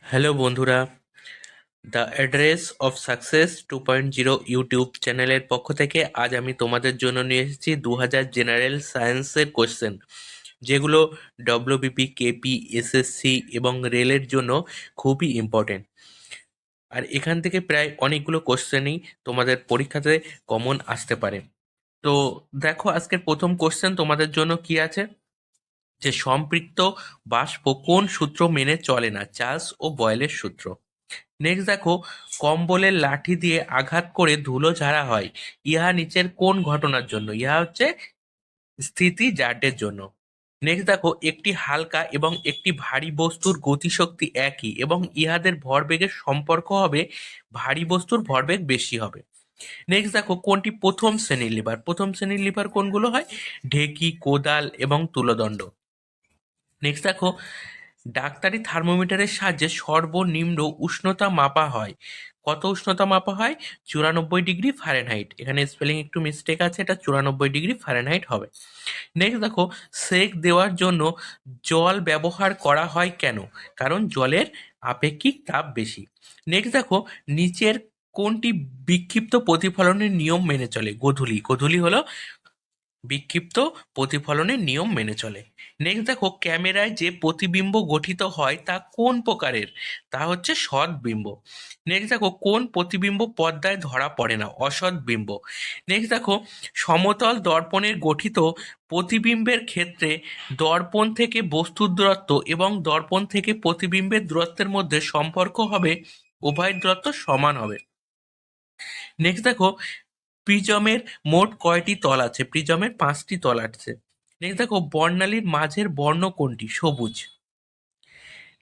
Hello বন্ধুরা, the address of success 2.0 YouTube চ্যানেলের পক্ষ থেকে আজ আমি তোমাদের জন্য নিয়ে এসেছি 2000 জেনারেল সায়েন্সের কোশ্চেন, যেগুলো ডব্লিউবিপি, কেপি, এসএসসি এবং রেলের জন্য খুবই ইম্পর্টেন্ট। আর এখান থেকে প্রায় অনেকগুলো কোশ্চেনই তোমাদের পরীক্ষাতে কমন আসতে পারে। তো দেখো, আজকের প্রথম কোশ্চেন তোমাদের জন্য কি আছে, যে সম্পৃক্ত বাষ্প কোন সূত্র মেনে চলে না? চার্লস ও বয়েলের সূত্র। নেক্সট দেখো, কম্বলের লাঠি দিয়ে আঘাত করে ধুলো ঝাড়া হয়, ইহা নিচের কোন ঘটনার জন্য? ইহা হচ্ছে স্থিতি জাড্যের জন্য। নেক্সট দেখো, একটি হালকা এবং একটি ভারী বস্তুর গতিশক্তি একই এবং ইহাদের ভরবেগের সম্পর্ক হবে ভারী বস্তুর ভরবেগ বেশি হবে। নেক্সট দেখো, কোনটি প্রথম শ্রেণীর লিভার? প্রথম শ্রেণীর লিভার কোনগুলো হয়? ঢেকি, কোদাল এবং তুলদণ্ড। নেক্সট দেখো, ডাক্তারি থার্মোমিটারের সাহায্যে সর্বনিম্ন উষ্ণতা মাপা হয়। কত উষ্ণতা মাপা হয়? 94 ডিগ্রি ফারেনহাইট। এখানে স্পেলিং একটু মিস্টেক আছে, এটা 94 ডিগ্রি ফারেনহাইট হবে। নেক্সট দেখো, সেক দেওয়ার জন্য জল ব্যবহার করা হয় কেন? কারণ জলের আপেক্ষিক তাপ বেশি। নেক্সট দেখো, নিচের কোনটি বিক্ষিপ্ত প্রতিফলনের নিয়ম মেনে চলে? গোধূলি। গোধূলি হলো বিক্ষিপ্ত প্রতিফলনের নিয়ম মেনে চলে। নেক্সট দেখো, ক্যামেরায় যে প্রতিবিম্ব গঠিত হয় তা কোন প্রকারের? তা হচ্ছে সৎবিম্ব। নেক্সট দেখো, কোন প্রতিবিম্ব পর্দায় ধরা পড়ে না? অসৎ বিম্ব। নেক্সট দেখো, সমতল দর্পণের গঠিত প্রতিবিম্বের ক্ষেত্রে দর্পণ থেকে বস্তুর দূরত্ব এবং দর্পণ থেকে প্রতিবিম্বের দূরত্বের মধ্যে সম্পর্ক হবে উভয় দূরত্ব সমান হবে। নেক্সট দেখো, প্রিজমের মোট কয়টি তল আছে? প্রিজমের 5টি তল আছে। নেক্সট দেখো, বর্ণালীর মাঝের বর্ণ কোনটি? সবুজ।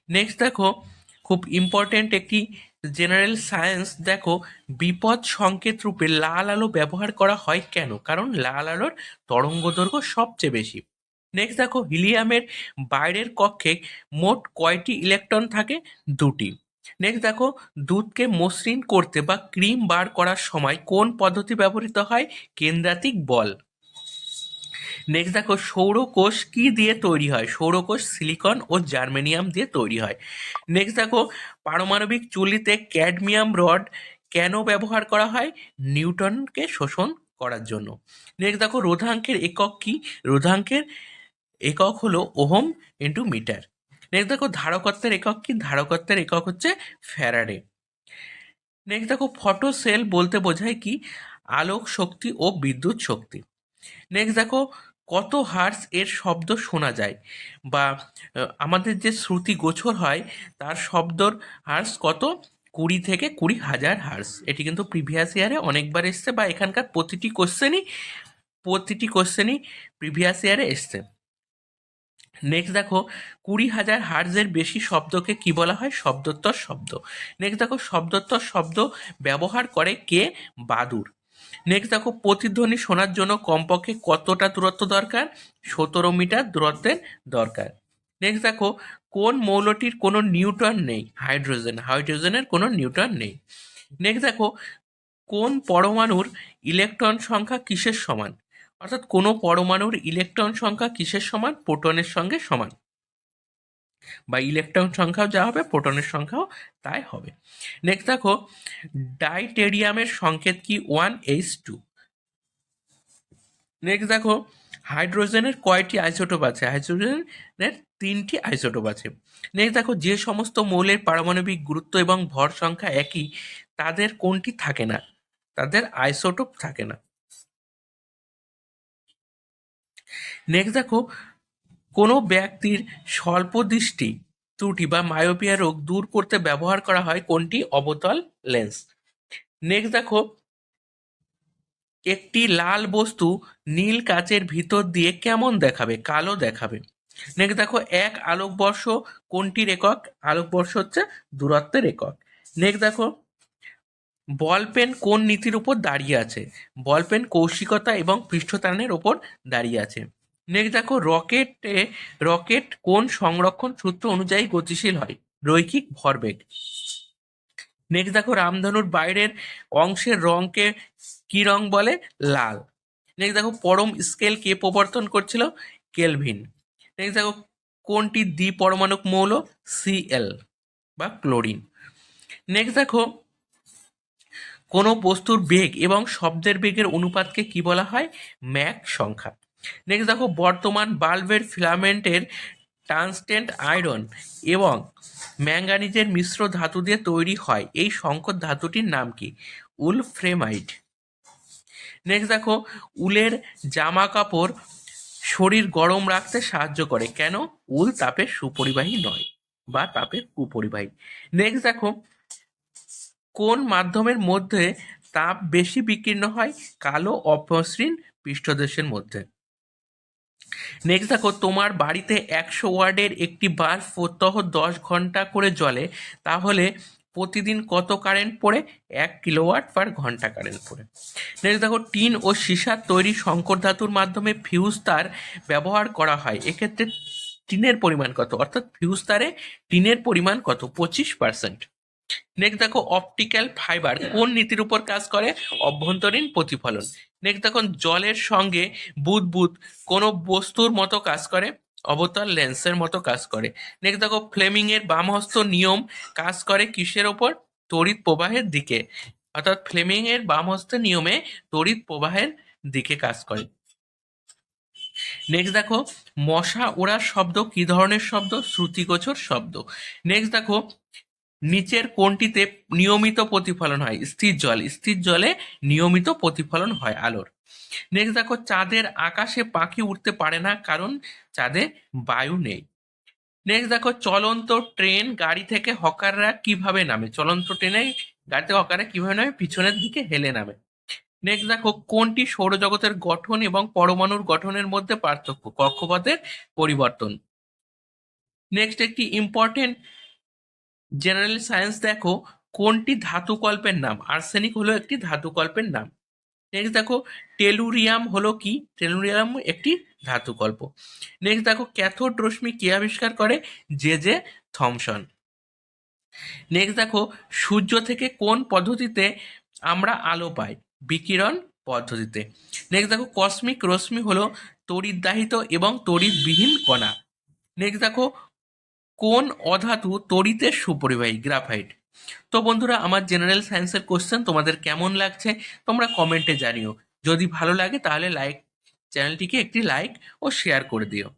নেক্সট দেখো, খুব ইম্পর্টেন্ট একটি জেনারেল সায়েন্স, দেখো, বিপদ সংকেত রূপে লাল আলো ব্যবহার করা হয় কেন? কারণ লাল আলোর তরঙ্গ দৈর্ঘ্য সবচেয়ে বেশি। নেক্সট দেখো, হিলিয়ামের বাইরের কক্ষে মোট কয়টি ইলেকট্রন থাকে? 2টি। নেক্সট দেখো, দুধকে মসৃণ করতে বা ক্রিম বার করার সময় কোন পদ্ধতি ব্যবহৃত হয়? কেন্দ্রাতিক বল। নেক্সট দেখো, সৌরকোষ কি দিয়ে তৈরি হয়? সৌরকোষ সিলিকন ও জার্মেনিয়াম দিয়ে তৈরি হয়। নেক্সট দেখো, পারমাণবিক চুল্লিতে ক্যাডমিয়াম রড কেন ব্যবহার করা হয়? নিউটনকে শোষণ করার জন্য। নেক্সট দেখো, রোধাঙ্কের একক কি? রোধাঙ্কের একক হলো ওহম ইন্টু মিটার। নেক্সট দেখো, ধারকত্বের একক কি? ধারকত্বের একক হচ্ছে ফ্যারাডে। নেক্সট দেখো, ফটো সেল বলতে বোঝায় কি? আলোক শক্তি ও বিদ্যুৎ শক্তি। নেক্সট দেখো, কত হার্স এর শব্দ শোনা যায়? বা আমাদের যে শ্রুতি গোচর হয় তার শব্দর হার্স কত? 20 থেকে 20,000 হার্স। এটি কিন্তু প্রিভিয়াস ইয়ারে অনেকবার এসছে, বা এখানকার প্রতিটি কোশ্চেনই প্রিভিয়াস ইয়ারে এসছে। নেক্সট দেখো, 20,000 হার্জের বেশি শব্দকে কি বলা হয়? শব্দোত্তর শব্দ। নেক্সট দেখো, শব্দোত্তর শব্দ ব্যবহার করে কে? বাদুড়। নেক্সট দেখো, প্রতিধ্বনি শোনার জন্য কমপক্ষে কতটা দূরত্ব দরকার? 17 মিটার দূরত্বের দরকার। নেক্সট দেখো, কোন মৌলটির কোনো নিউট্রন নেই? হাইড্রোজেন। হাইড্রোজেনের কোনো নিউট্রন নেই। নেক্সট দেখো, কোন পরমাণুর ইলেকট্রন সংখ্যা কিসের সমান? অর্থাৎ কোনো পরমাণুর ইলেকট্রন সংখ্যা কিসের সমান? প্রোটনের সঙ্গে সমান। বা ইলেকট্রন সংখ্যাও যা হবে প্রোটনের সংখ্যাও তাই হবে। নেক্সট দেখো, ডাইটেরিয়ামের সংকেত কি? 1H2। নেক্সট দেখো, হাইড্রোজেনের কয়টি আইসোটোপ আছে? হাইড্রোজেনের 3টি আইসোটোপ আছে। নেক্সট দেখো, যে সমস্ত মৌলের পারমাণবিক গুরুত্ব এবং ভর সংখ্যা একই তাদের কোনটি থাকে না? তাদের আইসোটোপ থাকে না। নেক্সট দেখো, কোনো ব্যক্তির স্বল্পদৃষ্টি ত্রুটি বা মায়োপিয়া রোগ দূর করতে ব্যবহার করা হয় কোনটি? অবতল লেন্স। নেক্সট দেখো, একটি লাল বস্তু নীল কাচের ভিতর দিয়ে কেমন দেখাবে? কালো দেখাবে। নেক্সট দেখো, এক আলোকবর্ষ কোনটির একক? আলোকবর্ষ হচ্ছে দূরত্বের একক। নেক্সট দেখো, বল পেন কোন নীতির উপর দাঁড়িয়ে আছে? বল পেন কৌশিকতা এবং পৃষ্ঠটানের ওপর দাঁড়িয়ে আছে। নেক্সট দেখো, রকেট কোন সংরক্ষণ সূত্র অনুযায়ী গতিশীল হয়? রৈখিক ভরবেগ। নেক্সট দেখো, রামধনুর বাইরের অংশের রঙকে কি রং বলে? লাল। নেক্সট দেখো, পরম স্কেল কে প্রবর্তন করছিল? কেলভিন। নেক্সট দেখো, কোনটি দ্বিপরমাণুক মৌল? Cl। বা ক্লোরিন। নেক্সট দেখো, কোনো বস্তুর বেগ এবং শব্দের বেগের অনুপাতকে কি বলা হয়? ম্যাক সংখ্যা। নেক্সট দেখো, বর্তমান বাল্বের ফিলামেন্টের টাংস্টেন আয়রন এবং ম্যাঙ্গানিজের মিশ্র ধাতু দিয়ে তৈরি হয়, এই সংকর ধাতুটির নাম কি? উলফ্রেমাইড। নেক্সট দেখো, উলের জামা কাপড় শরীর গরম রাখতে সাহায্য করে, কেন? উল তাপের সুপরিবাহী নয় বা তাপের কুপরিবাহী। নেক্সট দেখো, কোন মাধ্যমের মধ্যে তাপ বেশি বিকীর্ণ হয়? কালো অমসৃণ পৃষ্ঠদেশের মধ্যে। নেক্সট দেখো, তোমার বাড়িতে 100 ওয়াটের একটি বাল্ব প্রত্যহ 10 ঘন্টা করে জ্বলে, তাহলে প্রতিদিন কত কারেন্ট পড়ে? 1 কিলোওয়াট/ঘন্টা কারেন্ট পড়ে। নেক্সট দেখো, টিন ও সীসার তৈরি সংকর ধাতুর মাধ্যমে ফিউজ তার ব্যবহার করা হয়, এক্ষেত্রে টিনের পরিমাণ কত? অর্থাৎ ফিউজ তারে টিনের পরিমাণ কত? 25%। নেক্সট দেখো, অপটিক্যাল ফাইবার কোন নীতির উপর কাজ করে? অভ্যন্তরীণ প্রতিফলন। নেক্সট দেখো, জলের সঙ্গে বুদবুদ কোন বস্তুর মতো কাজ করে? অবতল লেন্সের মতো কাজ করে। নেক্সট দেখো, ফ্লেমিং এর বামহস্ত নিয়ম কাজ করে কিসের ওপর? তড়িৎ প্রবাহের দিকে। অর্থাৎ ফ্লেমিং এর বামহস্ত নিয়মে তড়িৎ প্রবাহের দিকে কাজ করে। নেক্সট দেখো, মশা ওড়ার শব্দ কি ধরনের শব্দ? শ্রুতিগোচর শব্দ। নেক্সট দেখো, নিচের কোনটিতে নিয়মিত প্রতিফলন হয়? স্থির জল। স্থির জলে নিয়মিত প্রতিফলন হয় আলোর। নেক্সট দেখো, চাঁদের আকাশে পাখি উঠতে পারে না, কারণ চাঁদে বায়ু নেই। নেক্সট দেখো, চলন্ত ট্রেন গাড়ি থেকে হকাররা কিভাবে নামে? চলন্ত ট্রেনে গাড়ি থেকে হকাররা কিভাবে নামে? পিছনের দিকে হেলে নামে। নেক্সট দেখো, কোনটি সৌরজগতের গঠন এবং পরমাণুর গঠনের মধ্যে পার্থক্য? কক্ষপথের পরিবর্তন। নেক্সট একটি ইম্পর্টেন্ট জেনারেল সায়েন্স দেখো, কোনটি ধাতুকল্পের নাম? আর্সেনিক হলো একটি ধাতুকল্পের নাম। নেক্সট দেখো, টেলুরিয়াম হলো কি? টেলুরিয়াম একটি ধাতুকল্প। নেক্সট দেখো, ক্যাথোড রশ্মি কে আবিষ্কার করে? J J Thomson. নেক্সট দেখো, সূর্য থেকে কোন পদ্ধতিতে আমরা আলো পাই? বিকিরণ পদ্ধতিতে। নেক্সট দেখো, কসমিক রশ্মি হলো তড়িৎদাহিত এবং তড়িৎবিহীন কণা। নেক্সট দেখো, কোন অধাতু তড়িতের সুপরিবাহী? গ্রাফাইট। তো বন্ধুরা, আমার জেনারেল সায়েন্সের কোশ্চেন তোমাদের কেমন লাগছে তোমরা কমেন্টে জানিও। যদি ভালো লাগে তাহলে চ্যানেলটিকে একটি লাইক ও শেয়ার করে দিও।